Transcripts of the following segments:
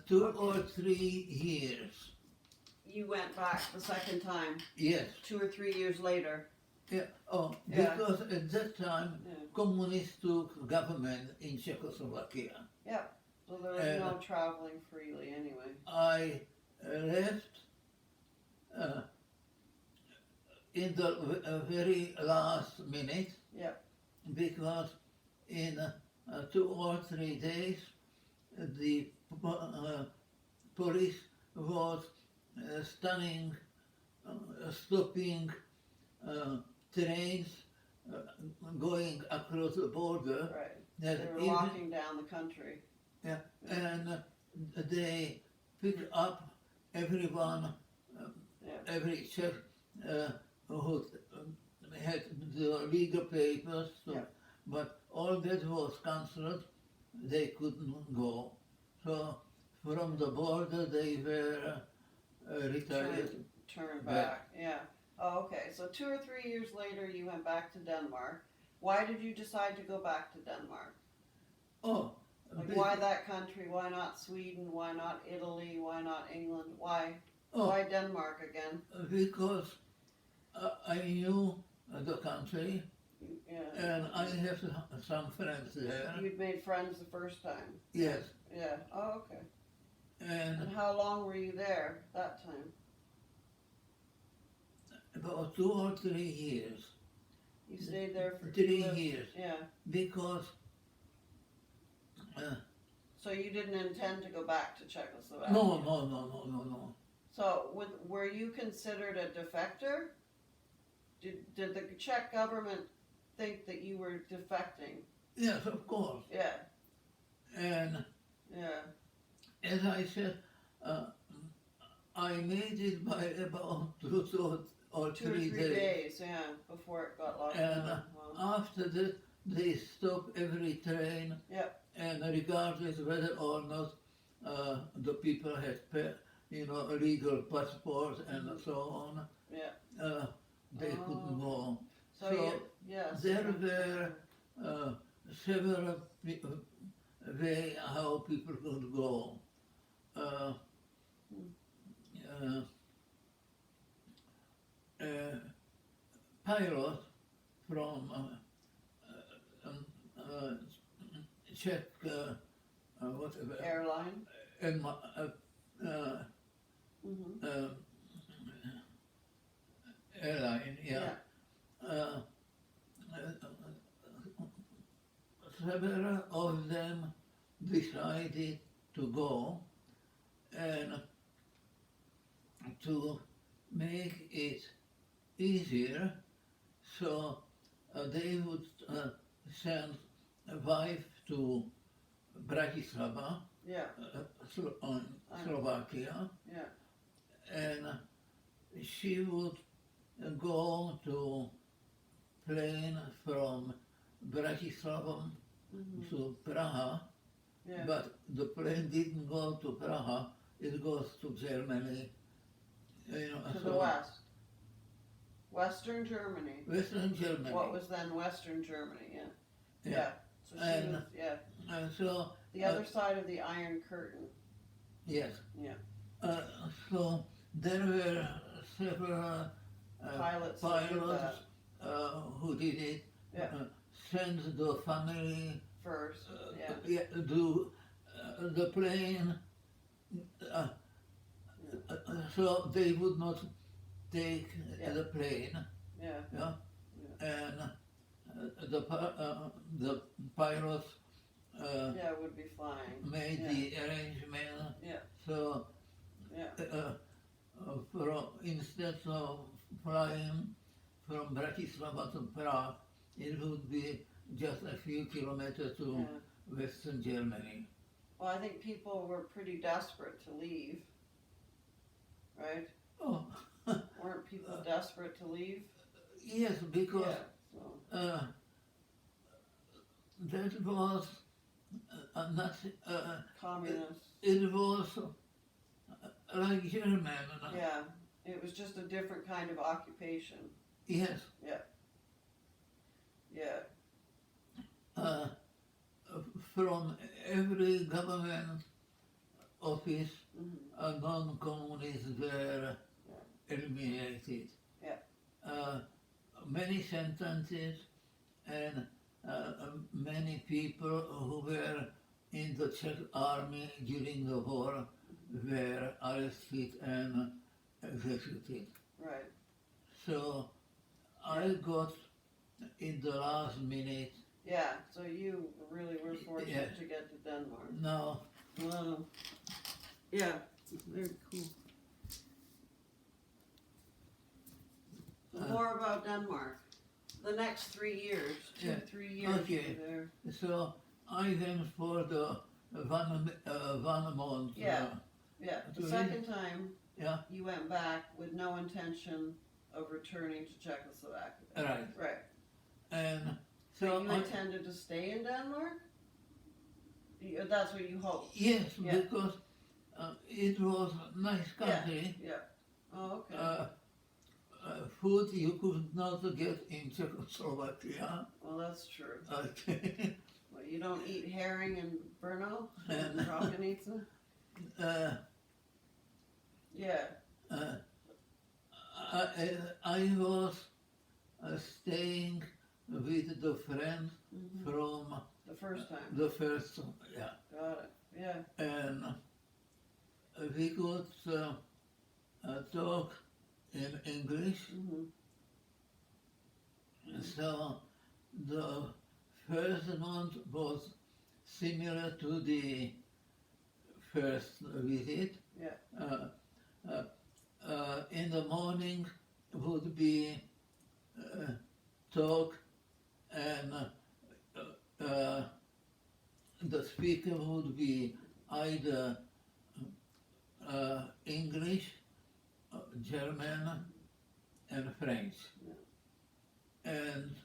2 or 3 years. You went back the second time, Yes. 2 or 3 years later. Yeah. Oh, Yeah. because at that time, Yeah. communists took government in Czechoslovakia. So there was no traveling freely anyway. I left in the very last minute. Yep. Because in 2 or 3 days the police was stopping trains going across the border. Right. That They were even- locking down the country. and they pick up everyone, every Czech who had the legal papers, but all that was cancelled. They couldn't go. So from the border they were retired. Turn back. Yeah. Oh, okay. So 2 or 3 years later, you went back to Denmark. Why did you decide to go back to Denmark? Oh, Like, why that country? Why not Sweden? Why not Italy? Why not England? Why Denmark again? Because I knew the country. Yeah. And I have some friends there. You'd made friends the first time. Yes. Yeah. Oh, okay. And And how long were you there that time? about 2 or 3 years. You stayed there for 3 years. Yeah. Because So you didn't intend to go back to Czechoslovakia? no. So were you considered a defector? Did the Czech government think that you were defecting? Yes, of course. Yeah. And Yeah. as I said, I made it by about 2 or 2 or 3 3 days. days, yeah, before it got locked And down. Wow. after that, they stopped every train. Yep. And regardless whether or not the people had, a legal passport and so on, Yeah. they couldn't go. So yes. There were several ways how people could go. Pilot from Czech whatever Airline. Airline, several of them decided to go, and to make it easier, so they would send a wife to Bratislava, Yeah. Slovakia, Yeah. and she would go to plane from Bratislava to Praha, Yeah. but the plane didn't go to Praha, it goes to Germany. To the west. Western Germany. Western Germany. What was then Western Germany, yeah. Yeah. Yeah. So she And- was, yeah. And so, The other side of the Iron Curtain. yes. Yeah. So there were several Pilots that did pilots who did it. Yeah. Send the family. First, yeah. Do the plane. So they would not take the plane. Yeah. Yeah. And the pilots Yeah, would be flying. made the arrangement. Yeah. So Yeah. instead of flying from Bratislava to Prague, it would be just a few kilometers to Yeah. Western Germany. Well, I think people were pretty desperate to leave. Right? Oh, Weren't people desperate to leave? yes, because Yeah. So. that was not. Communist. It was like German. Yeah. It was just a different kind of occupation. Yes. Yeah. From every government office, Mhm. non-communists were eliminated. Yeah. Many sentences and many people who were in the Czech army during the war were arrested and executed. Right. So I got in the last minute. Yeah. So you really were fortunate Yeah. to get to Denmark. Now, Wow. Yeah. Very cool. So more about Denmark. The next 3 years, Yeah. 3 years Okay. you were there. so I went for the one month. Yeah. Yeah. The So second time Yeah, you went back with no intention of returning to Czechoslovakia. right. Right. And So so you intended to stay in Denmark? That's what you hoped? yes, Yeah. because it was a nice country. Yeah. Oh, okay. Food you could not get in Czechoslovakia. Well, that's true. Okay. Well, you don't eat herring and Brno? And- And Rokanica? Yeah. I was staying with the friends Mhm. from The first time. the first, yeah, Got it. Yeah. and we could talk in English. Hmm. So the first month was similar to the first visit. Yeah. In the morning would be talk, and the speaker would be either English, German, and French. And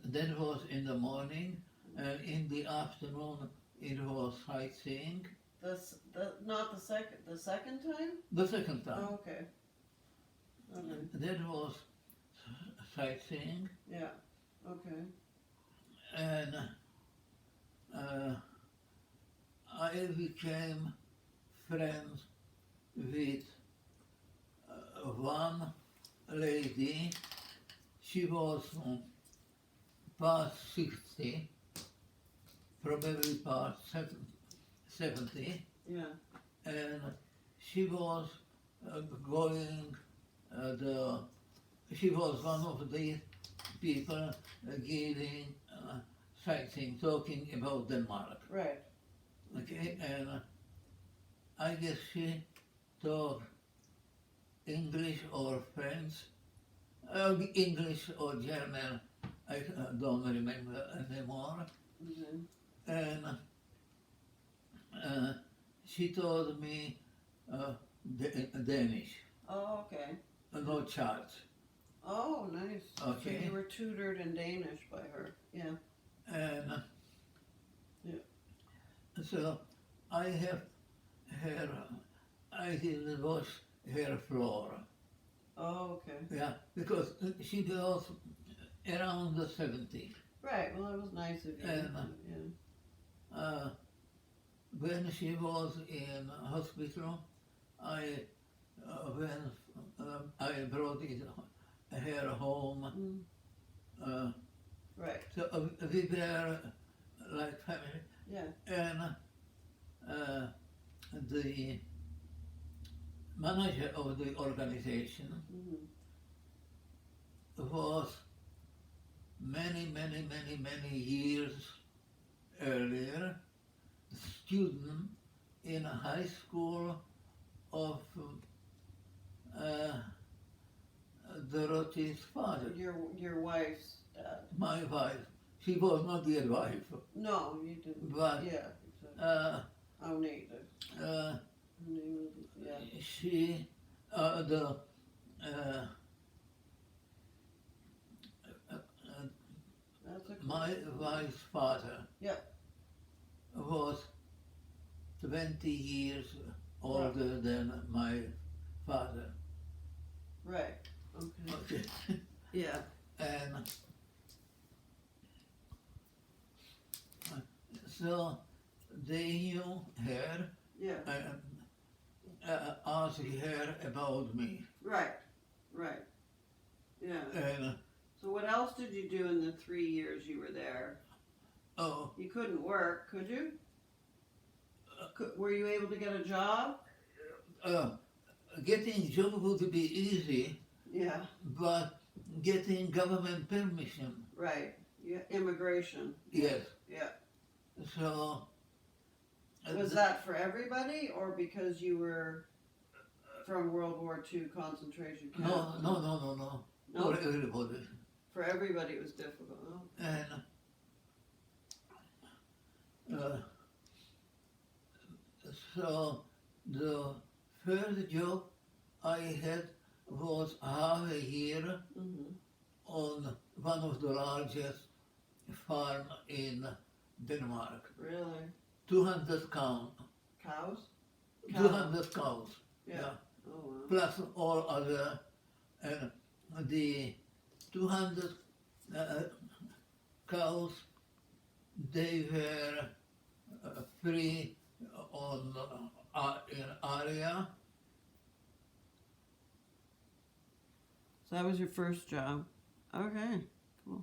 that was in the morning, and in the afternoon it was sightseeing. Not the second. The second time? The second time, Oh, okay. Okay. that was sightseeing, Yeah. Okay. and I became friends with one lady. She was past 60, probably past 70, Yeah. and she was she was one of the people giving sightseeing, talking about Denmark. Right. Okay, and I guess she talked English or French, English or German, I don't remember anymore. Mm-hmm. And she told me Danish, Oh, okay. no charge. Oh, nice. Okay. So you were tutored in Danish by her. Yeah. And Yeah. so I have her, I didn't wash her floor. Oh, okay. Yeah, because she was around the 70. Right. Well, it was nice of you. And, yeah. When she was in hospital, I brought her home. Mm. Right. So we were like family, Yeah. and the manager of the organization Mm-hmm. was many years earlier student in a high school of Dorothy's father, Your wife's dad. my wife. She was not yet wife, No, you didn't. but Yeah. Exactly. Oneida. Yeah. she, That's a my wife's father Yeah. was 20 years older than my father. Right. Okay. Okay. Yeah. And so they knew her Yeah. and asked her about me. Right. Right. Yeah. And So what else did you do in the 3 years you were there? oh, You couldn't work, could you? Were you able to get a job? getting job would be easy, Yeah. but getting government permission, Right. Yeah. Immigration. yes. Yeah. So Was that for everybody, or because you were from World War II concentration camp? no. No? For everybody. For everybody it was difficult. Oh. And so the first job I had was half a year Mm-hmm. on one of the largest farm in Denmark. Really? 200 cows. Cows? 200 cows. Yeah. Oh wow. Plus all other, and the 200 cows, they were free on in area. So that was your first job. Okay. Cool.